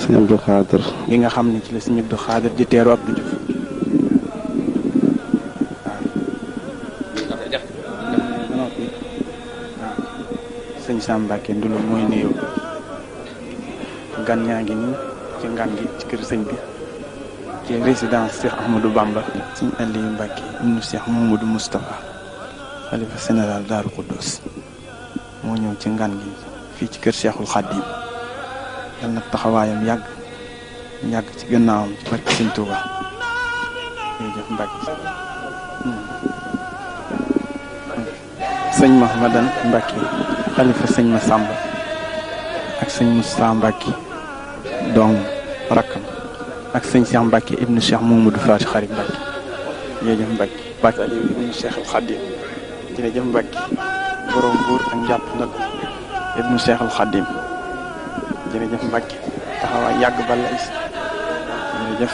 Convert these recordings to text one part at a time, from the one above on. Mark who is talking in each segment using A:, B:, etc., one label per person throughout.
A: sëñ Abdou Khadir
B: gi nga xam ne ci la sëñ Abdou Khadir di teeru Abdou Diouf sëñ Sam Mbacke Ndoulo mooy nuyoo gan ñaa ngi nii ci ngan gi ci kër sëñ bi ci résidence Cheikh Ahmadou Bamba sëñ Aliou Mbacke ibnu Cheikh Mamadou Moustapha xalifa général Daaru Khoudoss moo ñëw ci ngan gi fii ci kër Cheikhul Khadim yal na taxawaayam yàgg ci gannaawam ci barke sëñ Touba jërëjëf Mbacke sëñ Mahmadan Mbacke xalifa sëñ Massamba ak sëñ Moussa Mbacke dong rakkam ak sëñ Cheikh Mbacke ibnu Cheikh Mamadou Fati Xarit Mbacke jërëjëf Mbacke Mbacke Aliou ibnu Cheikhul Khadim jërëjëf Mbacke borom buur ak njàpp ndal ibnu Cheikhul Khadim jërëjëf Mbacke taxawaay yàgg bala is jërëjëf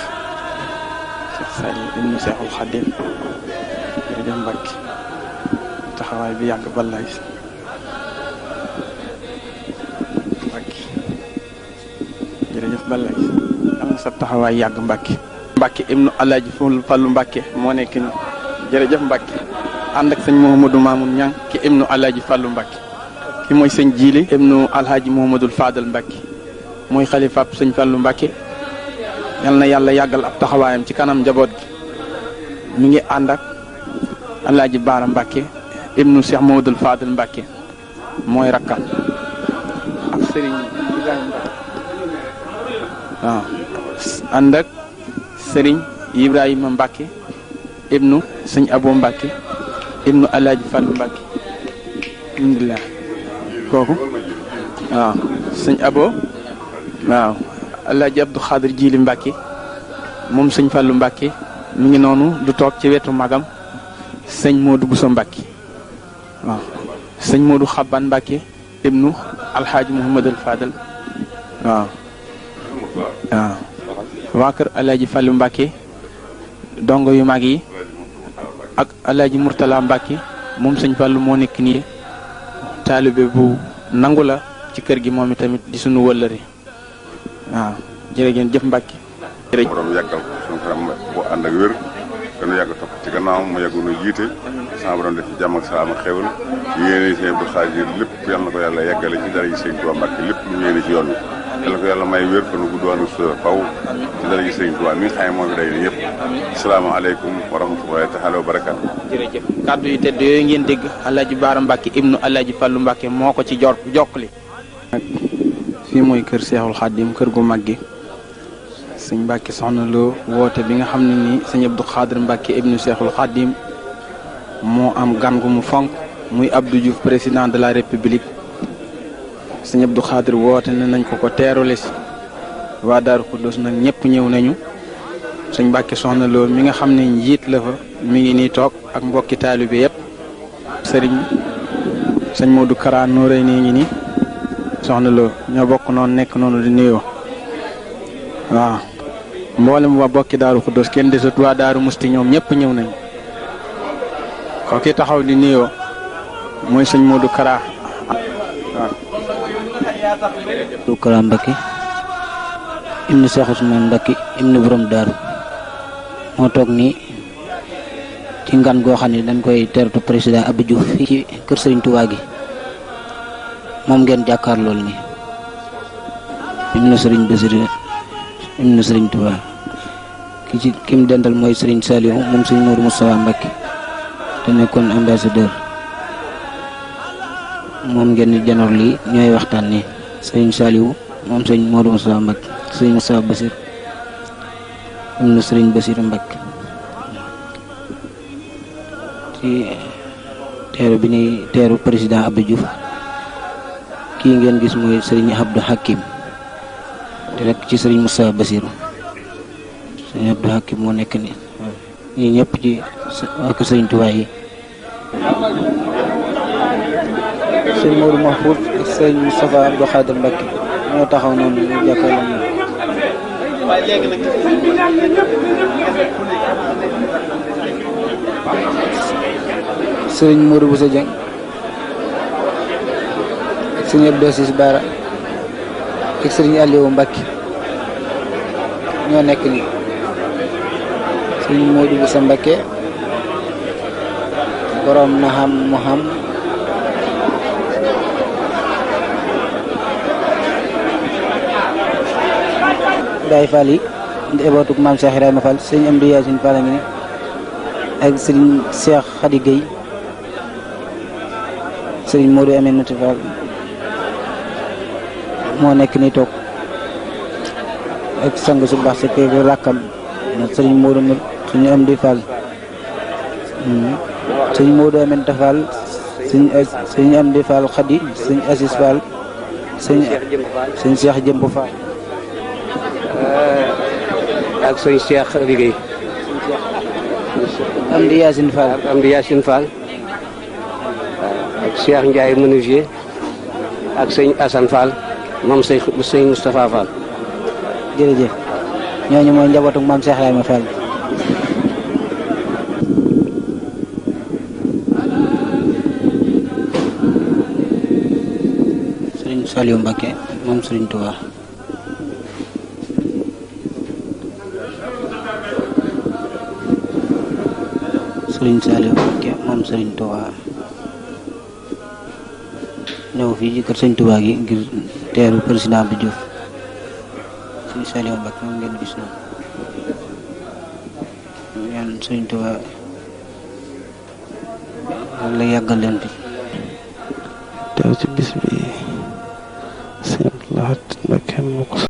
B: Cheikh Saliou ibnu Cheikhul Khadim jërëjëf Mbacke taxawaay bi yàgg bala is Mbacke jërëjëf bala is am na sa taxawaay yàgg Mbacke Mbacke ibnu Alaaji Fallu Mbacke moo nekk ni jërëjëf Mbacke ànd ak sëñ Mouhamadou Mamoun Niang ki ibnu Alaaji Fallu Mbacke ki mooy sëñ Jiili ibnu Alhaaji Mouhamadul Fadal Mbacke mooy xalifaab sëñ Fallu Mbacke yal na yàlla yàggal ab taxawaayam ci kanam njaboot gi mi ngi ànd ak Alaaji Baara Mbacke ibnu Cheikh Mouhamadul Fadal Mbacke mooy rakkam ak sëriñ Ibrahima waaw ànd ak sëriñ Ibrahima Mbacke ibnu sëñ Abo Mbacke ibnu Alaaji Fallu Mbacke alhamdulilah kooku waaw sëñ Abo waaw Alaaji Abdou Khadir Jili Mbacke moom sëñ Fallu Mbacke mi ngi noonu du toog ci wetu magam sëñ Modou Bousso Mbacke waaw sëñ Modou Xaban Mbacke ibnu Alhaaji Mouhamadul Fadal waaw waaw waa kër Alaaji Fallu Mbacke dongo yu mag yi ak Alaaji Murtala Mbacke moom sëñ Fallu moo nekk nii taalibe bu nangu la ci kër gi moom itamit di sunu wëllëre waaw jërëjëf jëf Mbacke jërëjëf
C: borom yàggal ko suñu xaram bu ànd ak wér gënu yàgg topp ci gannaawam mu yàgg nu jiite sama borom def ci jàmm ak salaam ak xéwal yéene sëñ Abdou Khadir lépp yal na ko yàlla yàggale ci dara yi sëñ Touba Mbacke lépp lu mu yéene ci yoon wi yal na ko yàlla may wér fa nu gudd wàllu sa faw ci dara yi sëñ Touba mi nga xam ne moo fi day ne ñëpp asalaamaaleykum wa rahmatullahi taala wa barakaatu
B: jërëjëf kàddu yi tedd yooyu ngeen dégg Alaaji Baara Mbacke ibnu Alaaji Fallu Mbacke moo ko ci jokkali fii mooy kër Seexul Xaadim kër gu mag gi sëñ Mbacke soxna loo woote bi nga xam ne nii sëñ Abdou Khadir Mbacke ibnu Seexul Xaadim moo am gan gu mu fonk muy Abdou Diouf président de la république sëñ Abdou Khadir woote ne nañ ko teerule si waa Daaru Khoudoss nag ñëpp ñëw nañu sëñ Mbacke soxna loo mi nga xam ne njiit la fa mi ngi nii toog ak mbokki taalibe yëpp sëñ Modou Kara Nooré nii ngi nii soxna loo ñoo bokk noonu nekk noonu di nuyoo waaw mboolem waa bokki Daaru Khoudoss kenn desut waa Daaru Musti ñoom ñëpp ñëw nañu kooki taxaw di nuyoo mooy sëñ Modou Kara waaw
D: Modou Kara Mbacke ibnu Cheikh Ousmane Mbacke ibnu borom daaru moo toog nii ci ngan goo xam ne dañ koy tertu président Abdou Diouf fii ci kër Serigne Touba gi moom ngeen jàkkaar lool nii ibnu Serigne Bassirou ibnu Serigne Touba ki mu dental mooy Serigne Saliou moom Serigne Modou Moustapha Mbacke te nekkoon ambassadeur moom ngeen di janoor lii ñooy waxtaan nii Serigne Saliou moom Serigne Modou Moustapha Mbacke Serigne Moustapha Bassirou ibnu Serigne Bassirou Mbacke ci teeru bi ñuy teeru président Abdou Diouf kii ngeen gis mooy Serigne Abdou Hakim te rek ci Serigne Moustapha Bassirou Serigne Abdou Hakim moo nekk nii ñii ñëpp ci ak Serigne Touba yi Serigne Modou Mahfouz ak Serigne Moustapha Abdou Khadir Mbacke moo taxaw noonu ñu jàkkaarloo moom Serigne Modou Bousso Dieng ak Serigne Abdou Assis Bara ak Serigne Aliou Mbacke ñoo nekk nii sëriñ Modou Boussa Mbacké borom na xam mu xam Baye Fall yi njabootu maam Cheikh Ibrahima Fall sëriñ Amdi Yacine Fall a ngi ne ak sëriñ Cheikh Khady Gueye sëriñ Modou Aminata Fall moo nekk ni toog ak sang su baax si kër rakkam sëriñ Modou suñu Amdi Fall sëriñ Modou Aminata Fall sëriñ Amdi Fall Khady sëriñ Assis Fall sëriñ Cheikh Jëmb Fall
A: ak sëñ Cheikh Liggéey
D: Amdi Yacine Fall
A: ak Amdi Yacine Fall ak Cheikh Ndiaye menuisier ak sëñ Assane Fall moom sëñ Moustapha Fall.
D: jërëjëf ñooñu mooy njabootu maam Cheikh Ibrahima Fall. Serigne Saliou Mbacké moom Serigne Touba. Serigne Saliou Mbacké moom Serigne Touba ñëw fii ci kër Serigne Touba gi ngir teeru président Abdou Diouf Serigne Saliou Mbacké moom ngeen gis noonu ñaan Serigne Touba la yàggal leen fi
E: teew ci bis bi Sëñ Abdou Lahad Mbacké moo ko